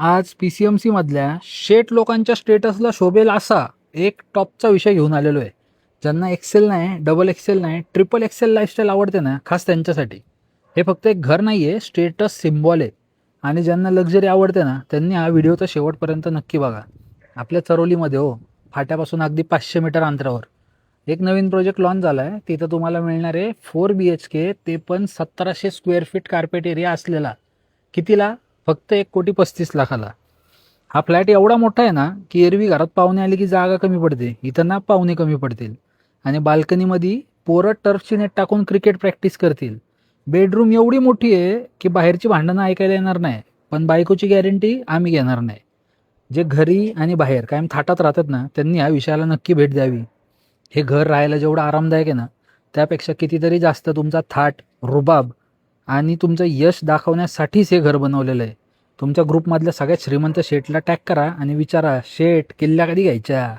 आज PCMC मधल्या शेट लोकांच्या स्टेटसला शोभेल असा एक टॉपचा विषय घेऊन आलेलो आहे. ज्यांना एक्सेल नाही, डबल एक्सेल नाही, ट्रिपल एक्सेल लाईफस्टाईल आवडते ना, खास त्यांच्यासाठी. हे फक्त एक घर नाही आहे, स्टेटस सिम्बॉल आहे. आणि ज्यांना लक्झरी आवडते ना, त्यांनी हा व्हिडिओ तर शेवटपर्यंत नक्की बघा. आपल्या चरोलीमध्ये फाट्यापासून अगदी 500 मीटर अंतरावर एक नवीन प्रोजेक्ट लॉन्च झाला आहे. तिथं तुम्हाला मिळणार आहे 4 BHK, ते पण 1700 स्क्वेअर फीट कार्पेट एरिया असलेला. कितीला? फक्त 1,35,00,000ला. हा फ्लॅट एवढा मोठा आहे ना, की एरवी घरात पाहुणे आले की जागा कमी पडते. इथं ना पाहुणे कमी पडतील. आणि बाल्कनीमध्ये पोरं टर्फची नेट टाकून क्रिकेट प्रॅक्टिस करतील. बेडरूम एवढी मोठी आहे की बाहेरची भांडणं ऐकायला येणार नाही. पण बायकोची गॅरंटी आम्ही घेणार नाही. जे घरी आणि बाहेर कायम थाटात राहतात ना, त्यांनी या विषयाला नक्की भेट द्यावी. हे घर राहायला जेवढं आरामदायक आहे ना, त्यापेक्षा कितीतरी जास्त तुमचा थाट, रुबाब आणि तुमचं यश दाखवण्यासाठीच हे घर बनवलेलं आहे. तुमच्या ग्रुपमधल्या सगळ्यात श्रीमंत शेठला टॅग करा आणि विचारा, शेठ किल्ल्या कधी घ्यायच्या?